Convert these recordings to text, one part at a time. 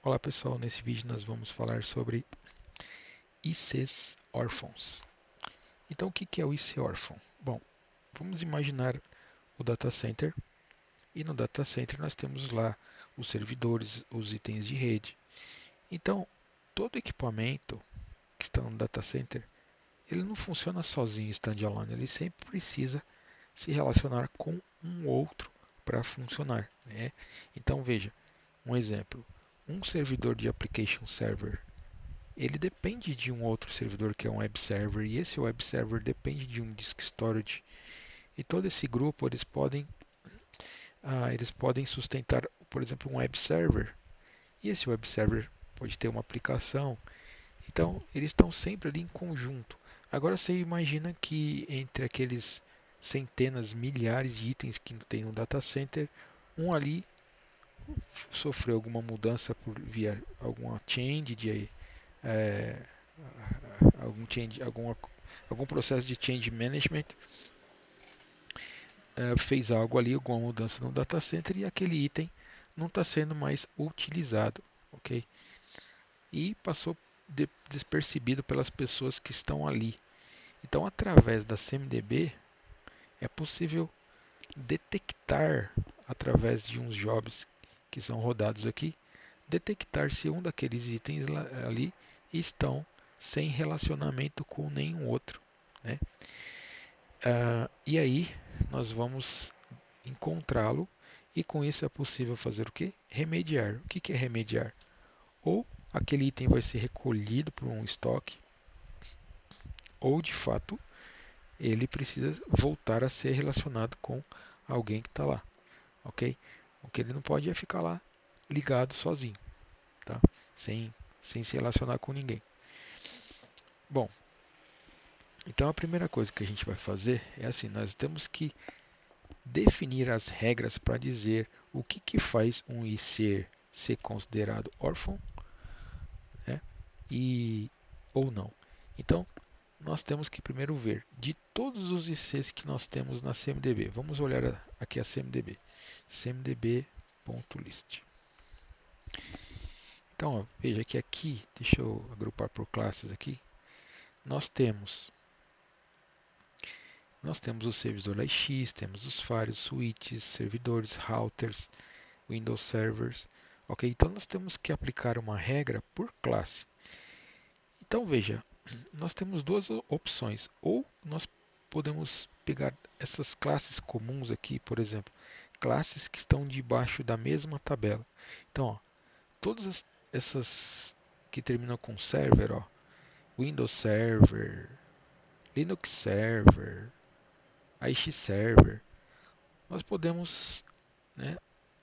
Olá pessoal, nesse vídeo nós vamos falar sobre ICs órfãos. Então o que é o IC órfão? Bom, vamos imaginar o data center e no data center nós temos lá os servidores, os itens de rede. Então todo equipamento que está no data center ele não funciona sozinho, standalone, ele sempre precisa se relacionar com um outro para funcionar, né? Então veja, um exemplo, um servidor de application server ele depende de um outro servidor que é um web server e esse web server depende de um disk storage e todo esse grupo eles podem sustentar, por exemplo, um web server e esse web server pode ter uma aplicação, então eles estão sempre ali em conjunto. Agora você imagina que entre aqueles centenas, milhares de itens que tem no data center, um ali sofreu alguma mudança por via alguma change de é, algum change, algum processo de change management, fez algo ali, alguma mudança no data center e aquele item não está sendo mais utilizado, ok? E passou despercebido pelas pessoas que estão ali. Então, através da CMDB, é possível detectar, através de uns jobs que são rodados aqui, detectar se um daqueles itens ali estão sem relacionamento com nenhum outro, né? E aí nós vamos encontrá-lo e com isso é possível fazer o que? Remediar. O que é remediar? Ou aquele item vai ser recolhido por um estoque, ou de fato ele precisa voltar a ser relacionado com alguém que está lá, ok? O que ele não pode é ficar lá ligado sozinho, tá? Sem, sem se relacionar com ninguém. Bom, então a primeira coisa que a gente vai fazer é assim, nós temos que definir as regras para dizer o que faz um IC ser considerado órfão, né, e ou não. Então, nós temos que primeiro ver de todos os ICs que nós temos na CMDB. Vamos olhar aqui a CMDB. cmdb.list. Então, ó, veja que aqui, deixa eu agrupar por classes aqui, nós temos o servidor AIX, temos os firewalls, switches, servidores, routers, Windows servers. Ok, então nós temos que aplicar uma regra por classe. Então veja, nós temos duas opções. Ou nós podemos pegar essas classes comuns aqui, por exemplo, classes que estão debaixo da mesma tabela. Então, ó, todas essas que terminam com server, ó, Windows Server, Linux Server, AIX Server, nós podemos, né,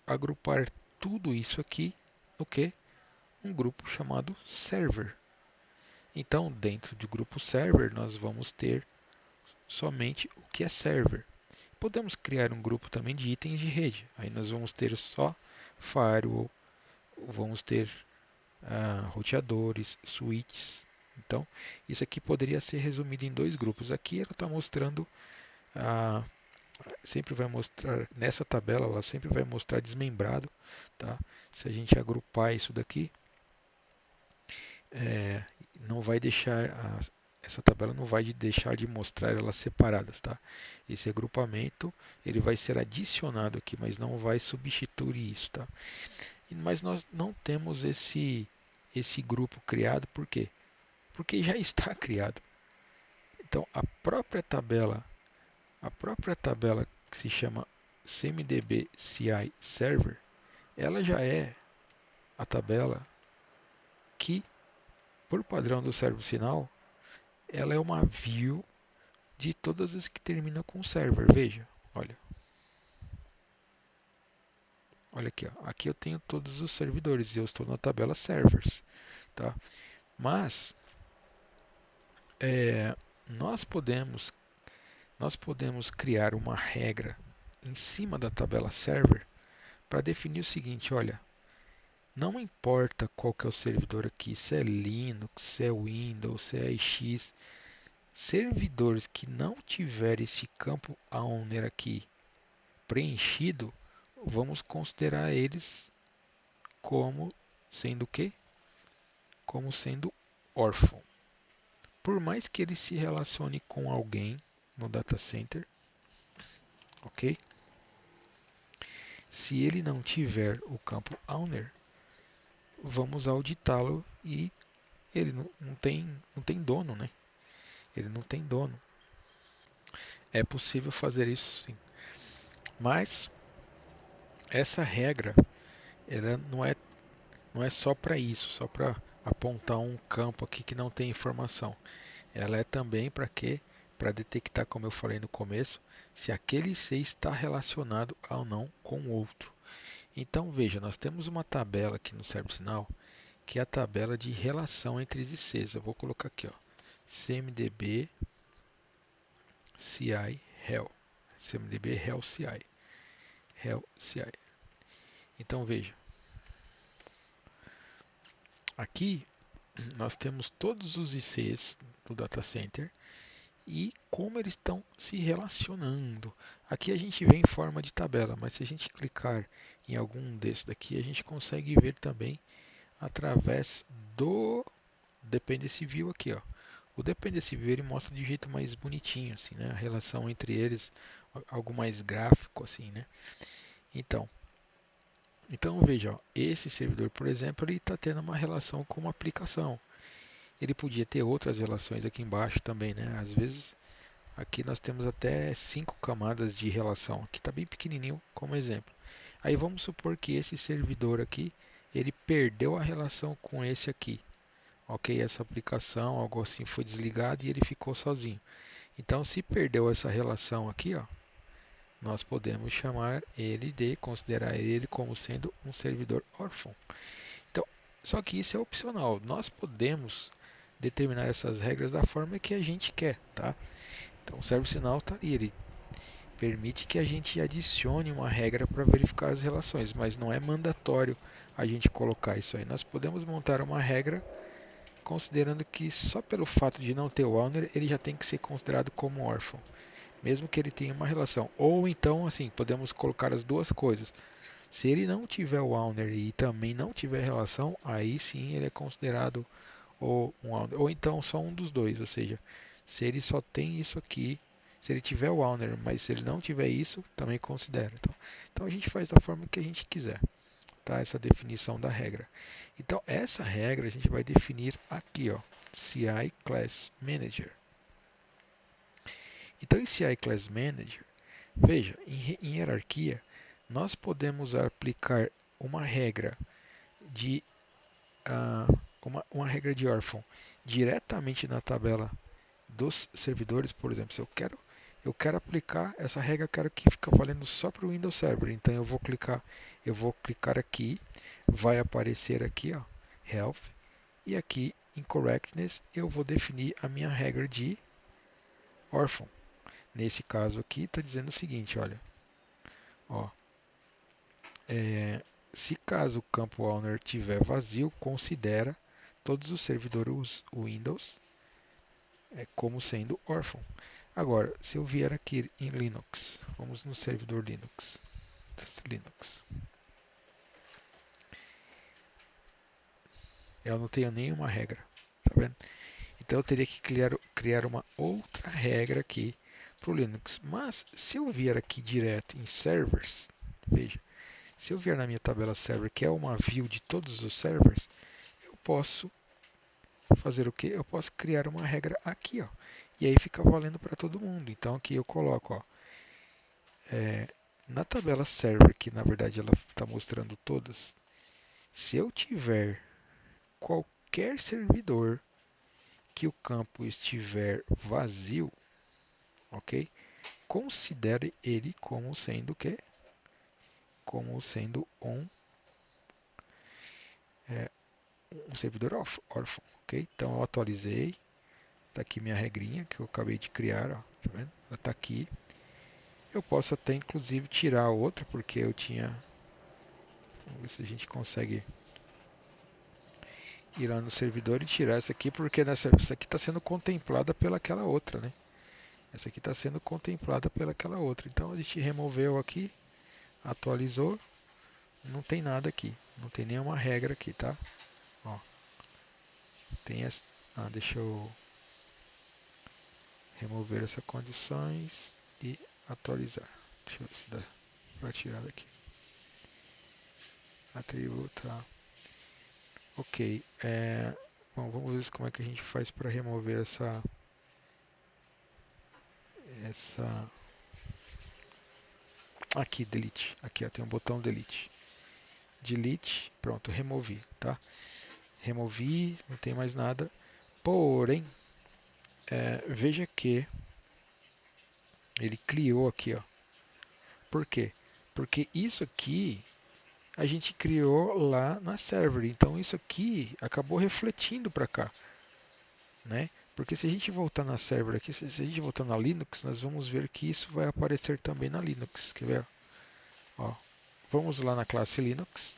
agrupar tudo isso aqui no que? Um grupo chamado server. Então, dentro do grupo server, nós vamos ter somente o que é server. Podemos criar um grupo também de itens de rede. Aí nós vamos ter só firewall, vamos ter roteadores, switches. Então, isso aqui poderia ser resumido em dois grupos. Aqui ela está mostrando, ah, sempre vai mostrar, nessa tabela, ela sempre vai mostrar desmembrado. Tá? Se a gente agrupar isso daqui, é, não vai deixar essa tabela não vai deixar de mostrar elas separadas, tá? Esse agrupamento ele vai ser adicionado aqui, mas não vai substituir isso, tá? Mas nós não temos esse grupo criado, por quê? Porque já está criado. Então a própria tabela que se chama CMDB CI Server, ela já é a tabela que, por padrão do servo sinal, ela é uma view de todas as que terminam com server. Veja, olha aqui, ó. Aqui eu tenho todos os servidores e eu estou na tabela servers, tá? Mas é, nós podemos criar uma regra em cima da tabela server para definir o seguinte, olha, não importa qual que é o servidor aqui, se é Linux, se é Windows, se é AIX, servidores que não tiver esse campo owner aqui preenchido, vamos considerar eles como sendo o quê? Como sendo órfão. Por mais que ele se relacione com alguém no data center, ok? Se ele não tiver o campo owner, vamos auditá-lo e ele não tem dono, né? Ele não tem dono. É possível fazer isso sim. Mas essa regra, ela não é só para isso, só para apontar um campo aqui que não tem informação. Ela é também para quê? Para detectar, como eu falei no começo, se aquele IC está relacionado ou não com o outro. Então veja, nós temos uma tabela aqui no ServiceNow, que é a tabela de relação entre os ICs. Eu vou colocar aqui, ó, CMDB CI Hell. CMDB Hell CI. Hell CI. Então veja, aqui nós temos todos os ICs do data center e como eles estão se relacionando. Aqui a gente vê em forma de tabela, mas se a gente clicar em algum desses daqui, a gente consegue ver também através do Dependency View aqui, ó. O Dependency View ele mostra de jeito mais bonitinho, assim, né? A relação entre eles, algo mais gráfico, assim, né? Então, então veja, ó, esse servidor, por exemplo, ele está tendo uma relação com uma aplicação. Ele podia ter outras relações aqui embaixo também, né? Às vezes aqui nós temos até 5 camadas de relação. Aqui está bem pequenininho como exemplo. Aí vamos supor que esse servidor aqui, ele perdeu a relação com esse aqui. Ok, essa aplicação, algo assim foi desligado e ele ficou sozinho. Então se perdeu essa relação aqui, ó, nós podemos chamar ele de, considerar ele como sendo um servidor órfão. Então, só que isso é opcional. Nós podemos determinar essas regras da forma que a gente quer, tá? Então o ServiceNow está ali, ele permite que a gente adicione uma regra para verificar as relações, mas não é mandatório a gente colocar isso aí. Nós podemos montar uma regra considerando que só pelo fato de não ter o owner, ele já tem que ser considerado como órfão, mesmo que ele tenha uma relação. Ou então, assim, podemos colocar as duas coisas. Se ele não tiver o owner e também não tiver relação, aí sim ele é considerado um owner. Ou então só um dos dois, ou seja, se ele só tem isso aqui, se ele tiver o owner, mas se ele não tiver isso, também considera. Então a gente faz da forma que a gente quiser, tá? Essa definição da regra. Então essa regra a gente vai definir aqui, ó, CI Class Manager. Então em CI Class Manager, veja, em hierarquia, nós podemos aplicar uma regra de uma regra de órfão diretamente na tabela dos servidores, por exemplo, se eu quero aplicar essa regra, eu quero que fique valendo só para o Windows Server. Então eu vou clicar aqui, vai aparecer aqui, ó, Health, e aqui em Correctness eu vou definir a minha regra de órfão. Nesse caso aqui está dizendo o seguinte, olha, ó, se caso o campo owner tiver vazio, considera todos os servidores Windows como sendo órfão. Agora, se eu vier aqui em Linux, vamos no servidor Linux. Eu não tenho nenhuma regra, tá vendo? Então eu teria que criar uma outra regra aqui para o Linux. Mas se eu vier aqui direto em servers, veja, se eu vier na minha tabela server, que é uma view de todos os servers, eu posso fazer o que? Eu posso criar uma regra aqui, ó. E aí fica valendo para todo mundo. Então aqui eu coloco, ó, na tabela server, que na verdade ela está mostrando todas, se eu tiver qualquer servidor que o campo estiver vazio, ok? Considere ele como sendo o quê? Como sendo um servidor órfão, ok? Então eu atualizei, está aqui minha regrinha que eu acabei de criar, ó, tá vendo? Ela está aqui. Eu posso até inclusive tirar outra, porque eu tinha. Vamos ver se a gente consegue ir lá no servidor e tirar essa aqui, porque essa aqui está sendo contemplada pelaquela outra, né? Essa aqui está sendo contemplada pelaquela outra. Então a gente removeu aqui, atualizou, não tem nada aqui. Não tem nenhuma regra aqui, tá? Ó, tem essa. Deixa eu remover essas condições e atualizar. Deixa eu ver se dá para tirar daqui. Atributo, tá. Ok. Bom, vamos ver como é que a gente faz para remover essa. Aqui, delete. Aqui, ó, tem um botão delete. Delete, pronto, removi, tá? Removi, não tem mais nada. Porém, veja que ele criou aqui, ó. Por quê? Porque isso aqui a gente criou lá na server. Então isso aqui acabou refletindo para cá, né? Porque se a gente voltar na server aqui, se a gente voltar na Linux, nós vamos ver que isso vai aparecer também na Linux. Quer ver? Ó, vamos lá na classe Linux.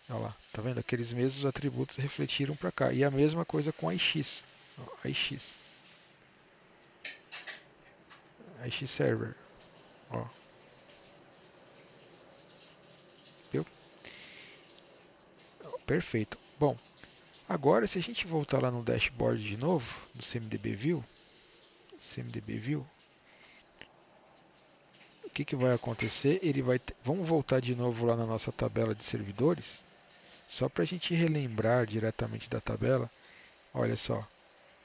Olha lá, tá vendo? Aqueles mesmos atributos refletiram para cá. E a mesma coisa com a IX. Ó, IX. IX Server. Ó, viu? Perfeito. Bom, agora se a gente voltar lá no dashboard de novo, no CMDB View, o que, que vai acontecer? Vamos voltar de novo lá na nossa tabela de servidores, só para a gente relembrar diretamente da tabela. Olha só,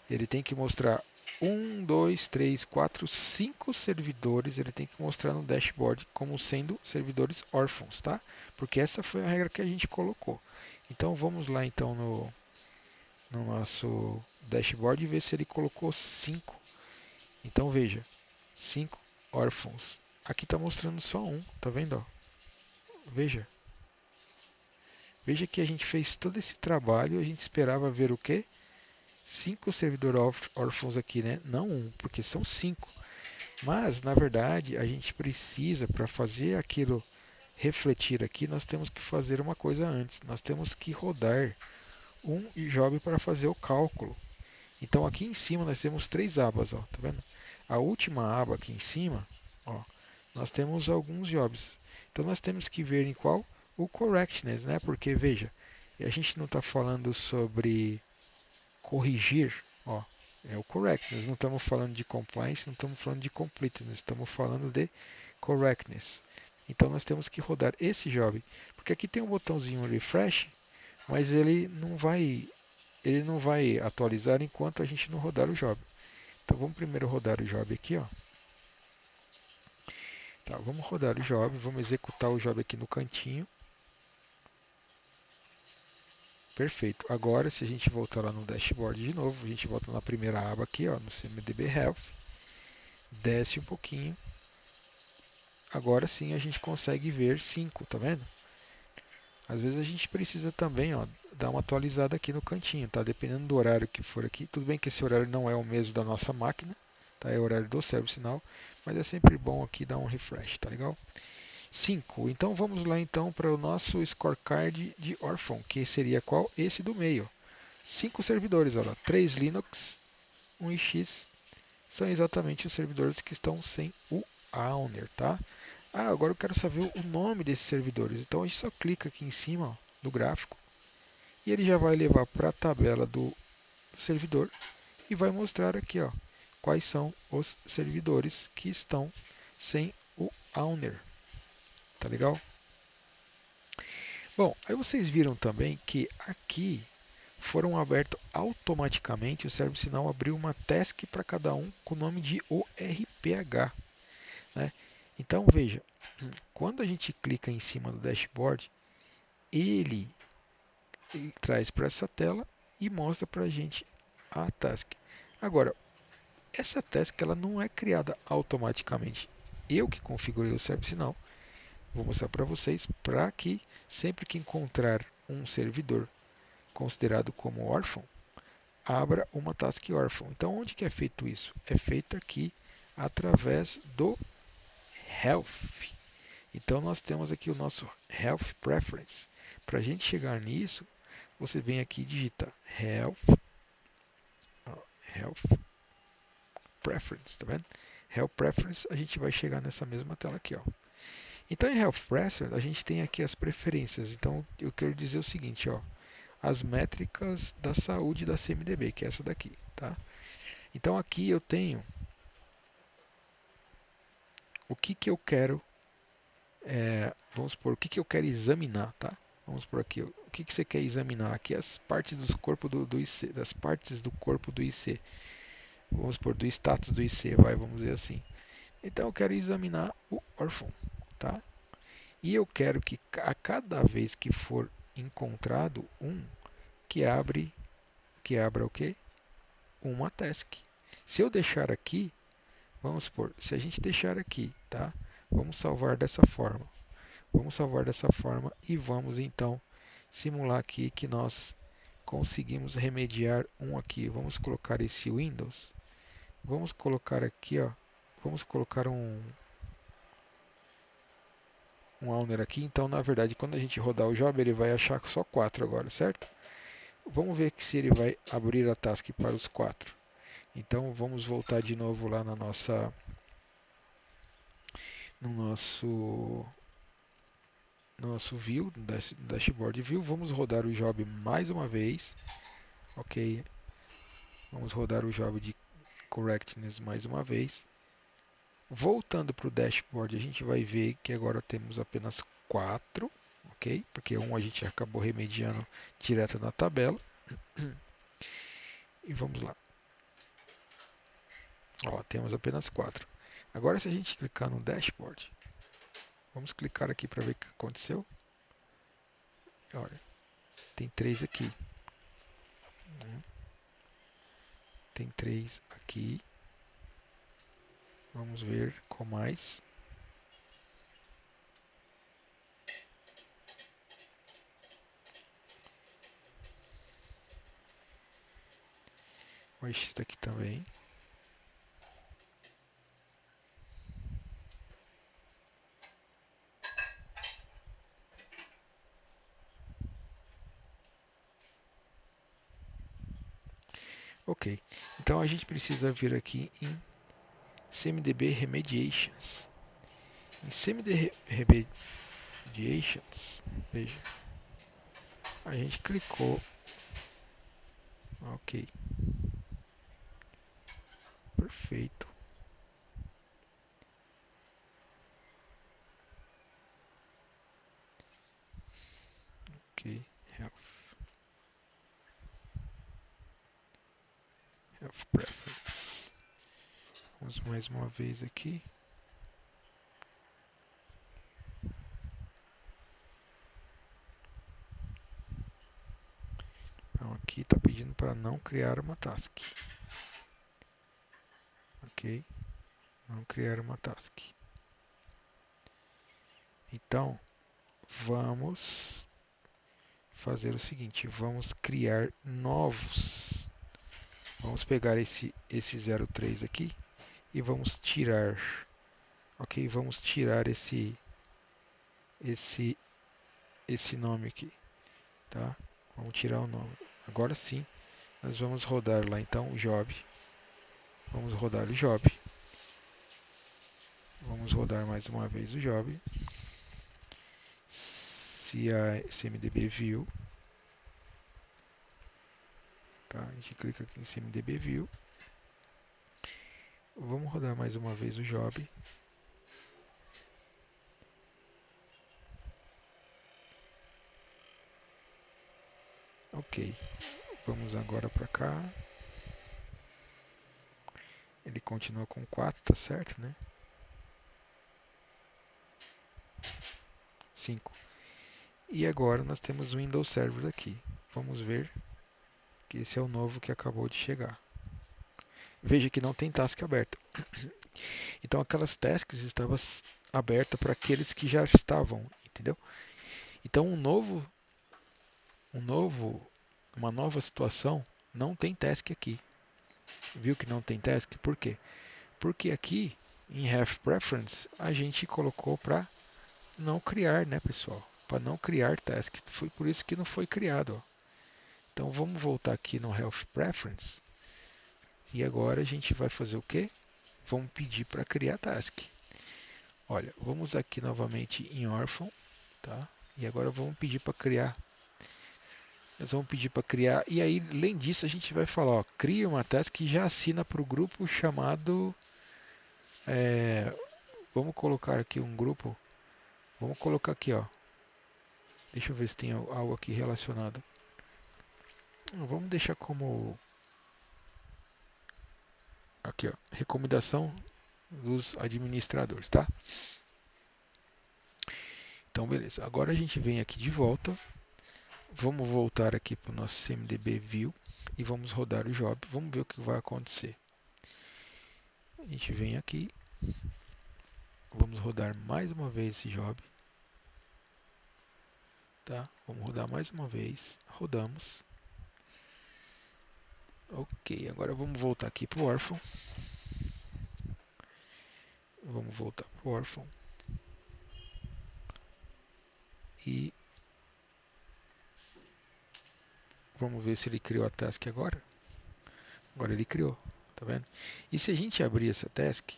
ele tem que mostrar 5 servidores, ele tem que mostrar no dashboard como sendo servidores órfãos, tá? Porque essa foi a regra que a gente colocou. Então vamos lá então no nosso dashboard e ver se ele colocou 5. Então veja, 5 órfãos. Aqui está mostrando só um, tá vendo? Ó? Veja. Veja que a gente fez todo esse trabalho, a gente esperava ver o quê? 5 servidores órfãos aqui, né? Não um, porque são 5. Mas, na verdade, a gente precisa, para fazer aquilo refletir aqui, nós temos que fazer uma coisa antes. Nós temos que rodar um job para fazer o cálculo. Então, aqui em cima nós temos 3 abas, ó, tá vendo? A última aba aqui em cima, ó, nós temos alguns jobs. Então, nós temos que ver em qual? O correctness, né? Porque, veja, a gente não está falando sobre corrigir, ó, é o correctness. Não estamos falando de compliance, não estamos falando de completeness, estamos falando de correctness. Então nós temos que rodar esse job, porque aqui tem um botãozinho refresh, mas ele não vai atualizar enquanto a gente não rodar o job. Então vamos primeiro rodar o job aqui, ó. Tá, vamos rodar o job, vamos executar o job aqui no cantinho. Perfeito. Agora, se a gente voltar lá no dashboard de novo, a gente volta na primeira aba aqui, ó, no CMDB Health, desce um pouquinho. Agora sim a gente consegue ver 5, tá vendo? Às vezes a gente precisa também, ó, dar uma atualizada aqui no cantinho, tá? Dependendo do horário que for aqui. Tudo bem que esse horário não é o mesmo da nossa máquina, tá? É o horário do ServiceNow, mas é sempre bom aqui dar um refresh, tá legal? 5. Então vamos lá então para o nosso scorecard de órfão, que seria qual? Esse do meio. 5 servidores, olha, 3 Linux, 1 X, são exatamente os servidores que estão sem o owner, tá? Agora eu quero saber o nome desses servidores. Então a gente só clica aqui em cima, ó, no gráfico e ele já vai levar para a tabela do servidor e vai mostrar aqui, ó, quais são os servidores que estão sem o owner. Tá legal? Bom, aí vocês viram também que aqui foram abertos automaticamente, o ServiceNow abriu uma task para cada um com o nome de ORPH, né? Então veja, quando a gente clica em cima do dashboard, ele traz para essa tela e mostra para a gente a task. Agora, essa task ela não é criada automaticamente. Eu que configurei o ServiceNow, vou mostrar para vocês, para que sempre que encontrar um servidor considerado como órfão, abra uma task órfão. Então, onde que é feito isso? É feito aqui através do Health. Então, nós temos aqui o nosso Health Preference. Para a gente chegar nisso, você vem aqui e digita Health Preference, tá vendo? Health Preference, a gente vai chegar nessa mesma tela aqui, ó. Então em Health Preference a gente tem aqui as preferências. Então eu quero dizer o seguinte, ó, as métricas da saúde da CMDB, que é essa daqui, tá? Então aqui eu tenho o que que eu quero, vamos supor, o que que eu quero examinar, tá? Vamos por aqui, o que que você quer examinar? Aqui as partes do corpo do IC, das partes do corpo do IC. Vamos por do status do IC, vamos dizer assim. Então eu quero examinar o órfão, tá? E eu quero que a cada vez que for encontrado um, que abra o quê? Uma task. Se eu deixar aqui, vamos supor, se a gente deixar aqui, tá? Vamos salvar dessa forma. Vamos salvar dessa forma e vamos então simular aqui que nós conseguimos remediar um aqui. Vamos colocar esse Windows. Vamos colocar aqui, ó. Vamos colocar um owner aqui. Então, na verdade, quando a gente rodar o job, ele vai achar só 4 agora, certo? Vamos ver se ele vai abrir a task para os 4. Então, vamos voltar de novo lá na nossa, no nosso view, dashboard view. Vamos rodar o job mais uma vez. Ok. Vamos rodar o job de correctness mais uma vez. Voltando para o dashboard, a gente vai ver que agora temos apenas 4, ok? Porque um a gente acabou remediando direto na tabela. E vamos lá. Ó, temos apenas 4. Agora, se a gente clicar no dashboard, vamos clicar aqui para ver o que aconteceu. Olha, tem 3 aqui. Tem 3 aqui. Vamos ver com mais. O X daqui também. Ok, então a gente precisa vir aqui em CMDB Remediations. Em CMDB Remediations, veja, a gente clicou, ok, perfeito, ok, Health, Health Preference. Vamos mais uma vez aqui. Então aqui está pedindo para não criar uma task. Ok, não criar uma task. Então, vamos fazer o seguinte, vamos criar novos. Vamos pegar esse 03 aqui e vamos tirar, ok? Vamos tirar esse, esse nome aqui, tá? Vamos tirar o nome. Agora sim, nós vamos rodar lá então o job. Vamos rodar o job. Vamos rodar mais uma vez o job. Se a CMDB view, tá? A gente clica aqui em CMDB view. Vamos rodar mais uma vez o job. Ok, vamos agora para cá. Ele continua com 4, tá certo, né? 5. E agora nós temos o Windows Server aqui. Vamos ver que esse é o novo que acabou de chegar. Veja que não tem task aberta. Então aquelas tasks estavam abertas para aqueles que já estavam, entendeu? Então uma nova situação não tem task aqui. Viu que não tem task? Por quê? Porque aqui em Have Preference a gente colocou para não criar, né, pessoal? Para não criar task. Foi por isso que não foi criado. Ó. Então vamos voltar aqui no Health Preference. E agora a gente vai fazer o quê? Vamos pedir para criar task. Olha, vamos aqui novamente em órfão, tá? E agora vamos pedir para criar. Nós vamos pedir para criar. E aí, além disso, a gente vai falar, ó, cria uma task que já assina para o grupo chamado. é, Vamos colocar aqui um grupo. Vamos colocar aqui, ó. Deixa eu ver se tem algo aqui relacionado. Vamos deixar como aqui, ó, recomendação dos administradores, tá? Então, beleza. Agora a gente vem aqui de volta. Vamos voltar aqui para o nosso CMDB View e vamos rodar o job. Vamos ver o que vai acontecer. A gente vem aqui, vamos rodar mais uma vez esse job, tá? Vamos rodar mais uma vez. Rodamos. Ok, agora vamos voltar aqui para o órfão. Vamos voltar para o órfão. E vamos ver se ele criou a task agora. Agora ele criou, tá vendo? E se a gente abrir essa task,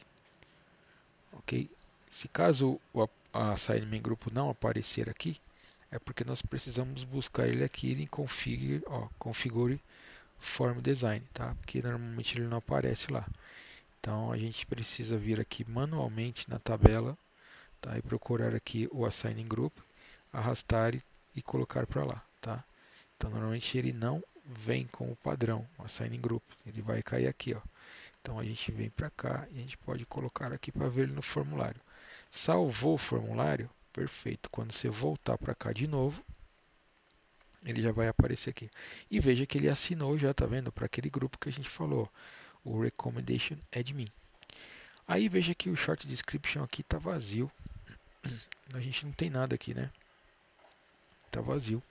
ok? Se caso o assignment grupo não aparecer aqui, é porque nós precisamos buscar ele aqui em configure form design, tá? Porque normalmente ele não aparece lá. Então a gente precisa vir aqui manualmente na tabela, tá? E procurar aqui o assigning group, arrastar e colocar para lá, tá? Então normalmente ele não vem com o padrão, o assigning group, ele vai cair aqui, ó. Então a gente vem para cá e a gente pode colocar aqui para ver ele no formulário. Salvou o formulário, perfeito. Quando você voltar para cá de novo, ele já vai aparecer aqui. E veja que ele assinou já, tá vendo? Para aquele grupo que a gente falou, o Recommendation Admin. Aí veja que o Short Description aqui está vazio. A gente não tem nada aqui, né? Está vazio.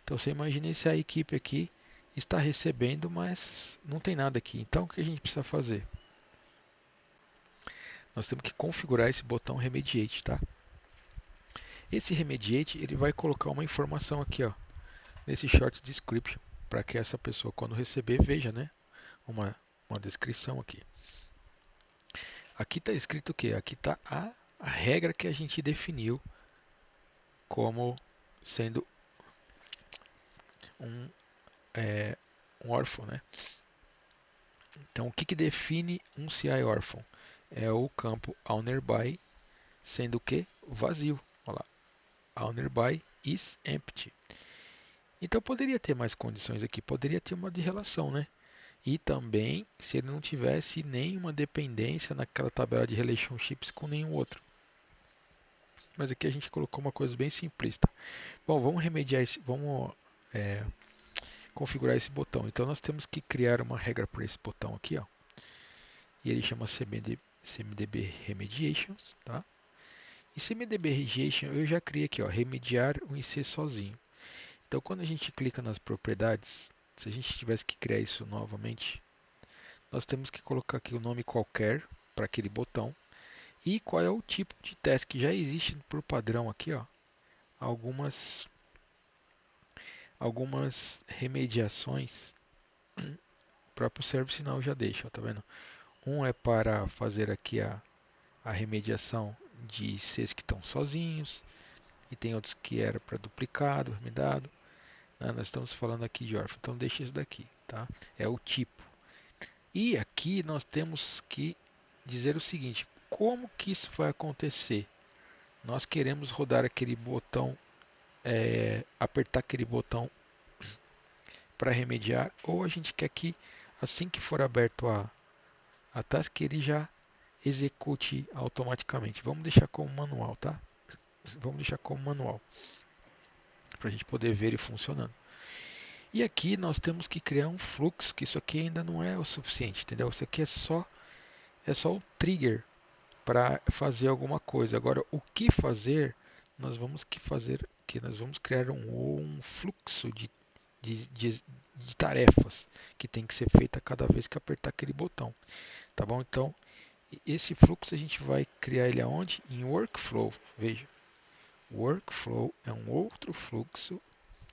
Então você imagina se a equipe aqui está recebendo, mas não tem nada aqui. Então o que a gente precisa fazer? Nós temos que configurar esse botão Remediate, tá? Esse Remediate ele vai colocar uma informação aqui, ó, nesse Short Description, para que essa pessoa quando receber veja, né? Uma, uma descrição aqui. Aqui está escrito o quê? Aqui está a regra que a gente definiu como sendo um, um órfão, né? Então, o que define um CI órfão? É o campo all nearby sendo o que? Vazio. Olha lá, all nearby is empty. Então, poderia ter mais condições aqui, poderia ter uma de relação, né? E também se ele não tivesse nenhuma dependência naquela tabela de relationships com nenhum outro. Mas aqui a gente colocou uma coisa bem simplista. Bom, vamos remediar esse, vamos configurar esse botão. Então nós temos que criar uma regra para esse botão aqui, ó. E ele chama CMDB Remediations, tá? E CMDB Remediation eu já criei aqui, ó, remediar o IC sozinho. Então quando a gente clica nas propriedades, se a gente tivesse que criar isso novamente, nós temos que colocar aqui o nome qualquer para aquele botão e qual é o tipo de teste que já existe por padrão aqui, ó. Algumas remediações, o próprio ServiceNow já deixa, tá vendo? Um é para fazer aqui a remediação de ICs que estão sozinhos, e tem outros que era para duplicado, remedado. Né? Nós estamos falando aqui de órfão, então deixa isso daqui, tá? É o tipo. E aqui nós temos que dizer o seguinte: como que isso vai acontecer? Nós queremos rodar aquele botão, apertar aquele botão para remediar, ou a gente quer que assim que for aberto a task ele já execute automaticamente. Vamos deixar como manual, tá? Vamos deixar como manual para a gente poder ver ele funcionando. E aqui nós temos que criar um fluxo, que isso aqui ainda não é o suficiente, entendeu? Isso aqui é só o trigger para fazer alguma coisa. Agora, o que fazer? Nós vamos criar um fluxo de tarefas que tem que ser feita cada vez que apertar aquele botão, tá bom? Então, esse fluxo a gente vai criar ele aonde? Em workflow. Veja, workflow é um outro fluxo,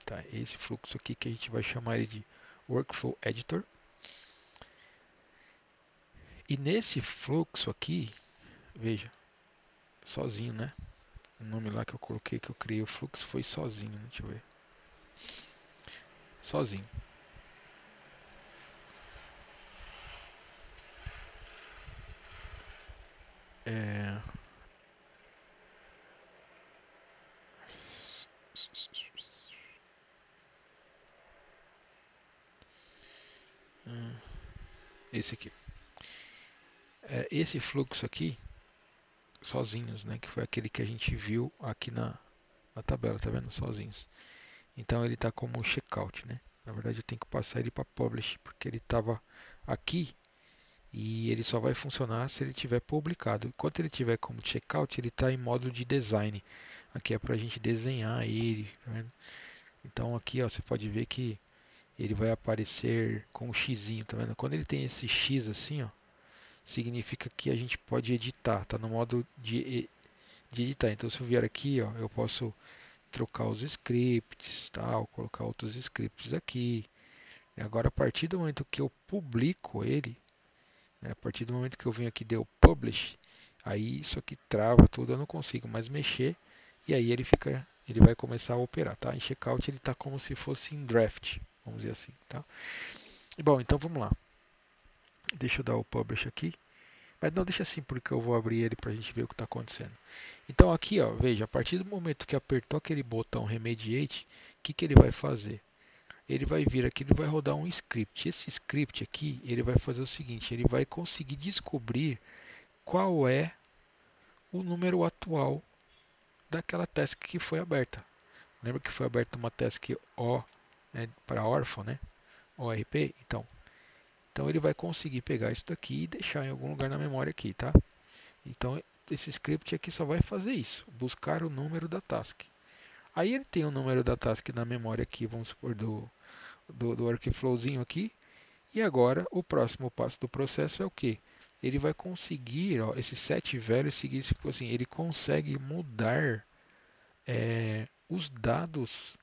tá? Esse fluxo aqui que a gente vai chamar ele de workflow editor. E nesse fluxo aqui, veja, sozinho, né? O nome lá que eu coloquei, que eu criei o fluxo foi sozinho, né? Deixa eu ver. Sozinho. É... Esse aqui. Esse fluxo aqui, sozinhos, né? Que foi aquele que a gente viu aqui na tabela, tá vendo? Sozinhos. Então ele está como checkout, né? Na verdade eu tenho que passar ele para publish, porque ele estava aqui e ele só vai funcionar se ele tiver publicado. Enquanto ele tiver como checkout, ele está em modo de design. Aqui é para a gente desenhar ele, tá vendo? Então aqui ó, você pode ver que ele vai aparecer com um xizinho, tá vendo? Quando ele tem esse X assim, ó, significa que a gente pode editar, tá no modo de editar. Então se eu vier aqui, ó, eu posso trocar os scripts, tal, colocar outros scripts aqui. E agora a partir do momento que eu publico ele, né, a partir do momento que eu venho aqui e deu publish, aí isso aqui trava tudo, eu não consigo mais mexer e aí ele vai começar a operar, tá? Em checkout ele está como se fosse em draft, vamos dizer assim, tá? E bom, então vamos lá. Deixa eu dar o publish aqui. Mas não deixa assim porque eu vou abrir ele para a gente ver o que está acontecendo. Então aqui, ó, veja, a partir do momento que apertou aquele botão Remediate, o que ele vai fazer? Ele vai vir aqui, ele vai rodar um script. Esse script aqui, ele vai fazer o seguinte, ele vai conseguir descobrir qual é o número atual daquela task que foi aberta. Lembra que foi aberta uma task O para órfão, né? ORP? Então ele vai conseguir pegar isso daqui e deixar em algum lugar na memória aqui, tá? Então esse script aqui só vai fazer isso, buscar o número da task. Aí ele tem o número da task na memória aqui, vamos supor, do workflowzinho aqui. E agora o próximo passo do processo é o que? Ele vai conseguir, ó, esse set value, seguir tipo assim, ele consegue mudar os dados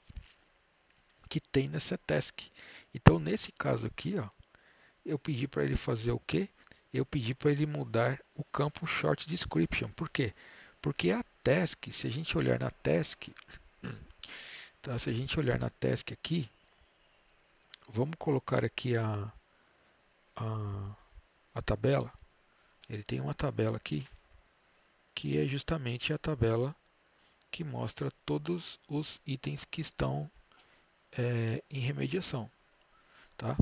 que tem nessa task. Então nesse caso aqui, ó, eu pedi para ele fazer o quê? Eu pedi para ele mudar o campo short description. Por quê? Porque a task, se a gente olhar na task, tá? Se a gente olhar na task aqui, vamos colocar aqui a, a tabela. Ele tem uma tabela aqui que é justamente a tabela que mostra todos os itens que estão em remediação, tá?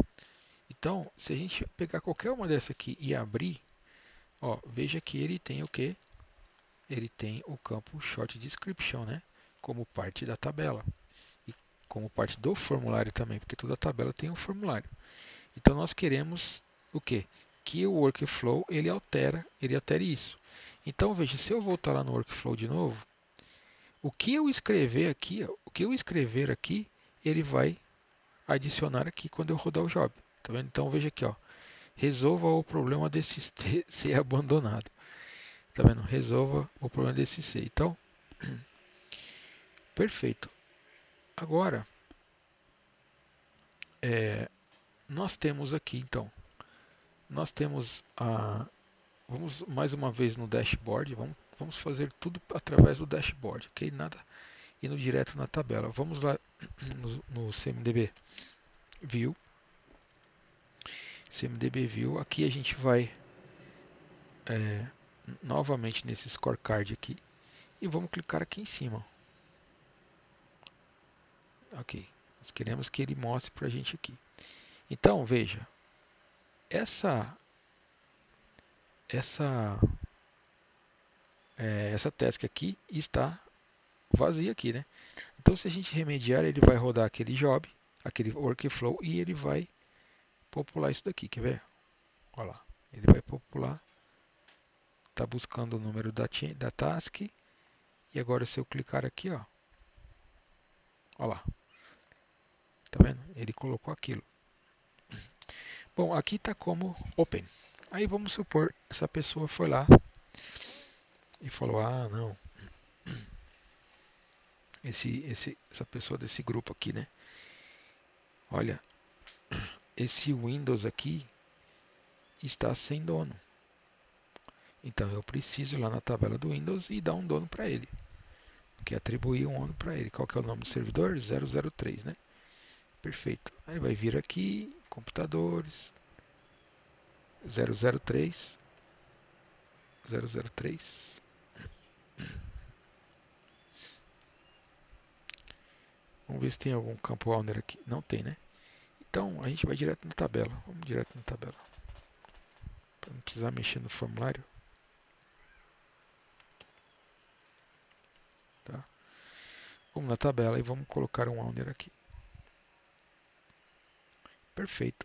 Então, se a gente pegar qualquer uma dessa aqui e abrir, ó, veja que ele tem o que? Ele tem o campo Short Description, né? Como parte da tabela e como parte do formulário também, porque toda tabela tem um formulário. Então nós queremos o que? Que o workflow ele altere isso. Então veja, se eu voltar lá no workflow de novo, o que eu escrever aqui, o que eu escrever aqui, ele vai adicionar aqui quando eu rodar o job. Tá vendo? Então veja aqui, ó, resolva o problema desse ser abandonado. Tá vendo? Resolva o problema desse ser. Então, perfeito. Agora, nós temos aqui, então, nós temos a. Vamos mais uma vez no dashboard. Vamos fazer tudo através do dashboard, ok? Nada indo direto na tabela. Vamos lá no CMDB View. CMDB View. Aqui a gente vai novamente nesse scorecard aqui e vamos clicar aqui em cima. Ok. Nós queremos que ele mostre para a gente aqui. Então veja, essa essa essa task aqui está vazia aqui, né? Então se a gente remediar, ele vai rodar aquele job, aquele workflow e ele vai popular isso daqui, quer ver? Olha lá, ele vai popular, está buscando o número da task e agora se eu clicar aqui, ó, olha lá, tá vendo? Ele colocou aquilo. Bom, aqui está como open. Aí vamos supor essa pessoa foi lá e falou: ah, não, essa pessoa desse grupo aqui, né? Olha, esse Windows aqui está sem dono. Então eu preciso ir lá na tabela do Windows e dar um dono para ele, que é atribuir um dono para ele. Qual que é o nome do servidor? 003, né? Perfeito. Aí vai vir aqui, computadores, 003, 003. Vamos ver se tem algum campo owner aqui. Não tem, né? Então a gente vai direto na tabela. Vamos direto na tabela. Para não precisar mexer no formulário. Tá? Vamos na tabela e vamos colocar um owner aqui. Perfeito.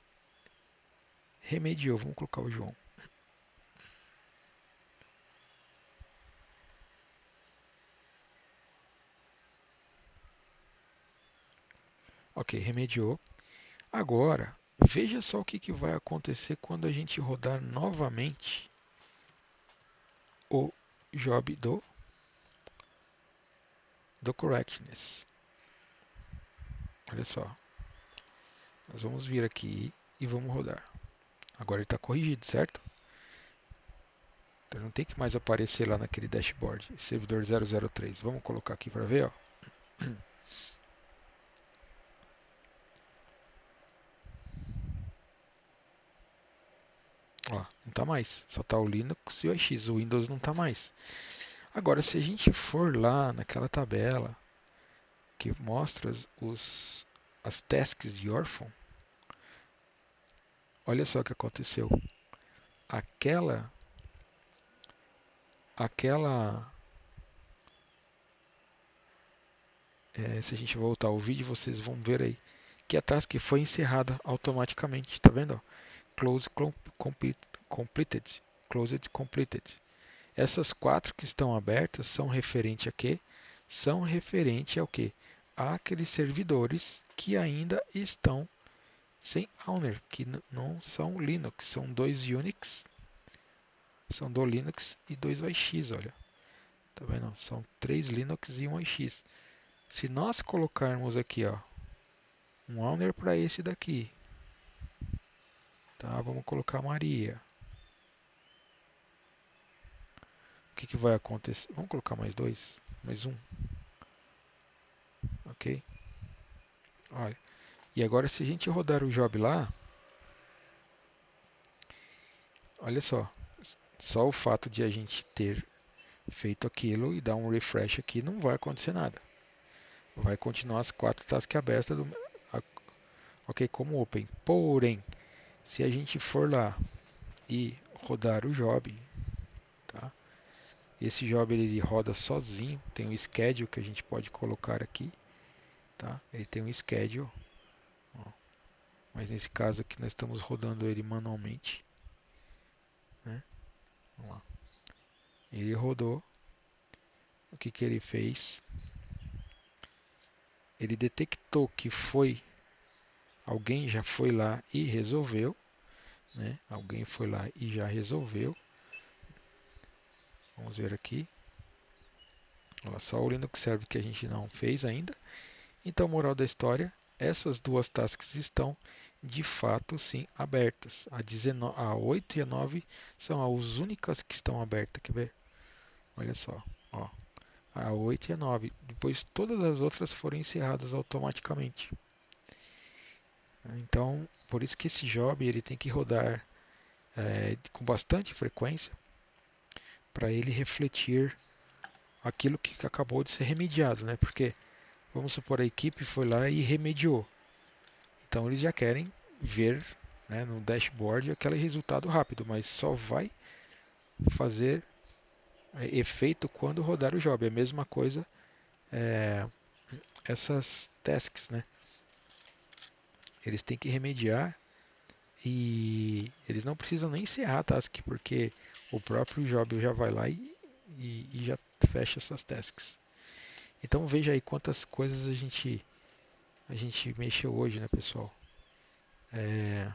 Remediou. Vamos colocar o João. Ok, remediou. Agora, veja só o que vai acontecer quando a gente rodar novamente o job do correctness. Olha só. Nós vamos vir aqui e vamos rodar. Agora ele está corrigido, certo? Então não tem que mais aparecer lá naquele dashboard. Servidor 003. Vamos colocar aqui para ver, ó. Ó, não está mais. Só está o Linux e o AX. O Windows não está mais. Agora, se a gente for lá naquela tabela que mostra as tasks de Orphan, olha só o que aconteceu. Aquela, aquela, se a gente voltar ao vídeo, vocês vão ver aí que a task foi encerrada automaticamente, tá vendo? Close completed, closed completed. Essas quatro que estão abertas são referente a quê? São referente ao quê? Àqueles servidores que ainda estão sem owner, que não são Linux, são dois Unix, são do Linux e dois OS, olha. Tá vendo? São três Linux e um OS. Se nós colocarmos aqui, ó, um owner para esse daqui, tá? Vamos colocar Maria. O que vai acontecer? Vamos colocar mais dois, mais um, ok? Olha. E agora se a gente rodar o job lá, olha só o fato de a gente ter feito aquilo e dar um refresh aqui não vai acontecer nada. Vai continuar as quatro tasks abertas, ok, como open. Porém, se a gente for lá e rodar o job, tá? Esse job ele roda sozinho, tem um schedule que a gente pode colocar aqui, tá? Ele tem um schedule, ó, mas nesse caso aqui nós estamos rodando ele manualmente, né? Vamos lá. Ele rodou, o que ele fez? Ele detectou que alguém já foi lá e resolveu, né? Alguém foi lá e já resolveu. Vamos ver aqui. Olha só o Linux Server que a gente não fez ainda. Então, moral da história, essas duas tasks estão de fato sim abertas. A 8 e a 9 são as únicas que estão abertas. Quer ver? Olha só. Ó, a 8 e a 9. Depois todas as outras foram encerradas automaticamente. Então, por isso que esse job ele tem que rodar com bastante frequência para ele refletir aquilo que acabou de ser remediado, né? Porque vamos supor a equipe foi lá e remediou. Então eles já querem ver, né, no dashboard aquele resultado rápido, mas só vai fazer efeito quando rodar o job. É a mesma coisa é, essas tasks, né? Eles têm que remediar e eles não precisam nem encerrar a task, porque o próprio job já vai lá e já fecha essas tasks. Então veja aí quantas coisas a gente mexeu hoje, né, pessoal? É,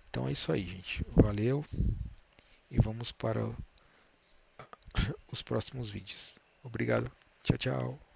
então é isso aí, gente. Valeu e vamos para os próximos vídeos. Obrigado. Tchau, tchau.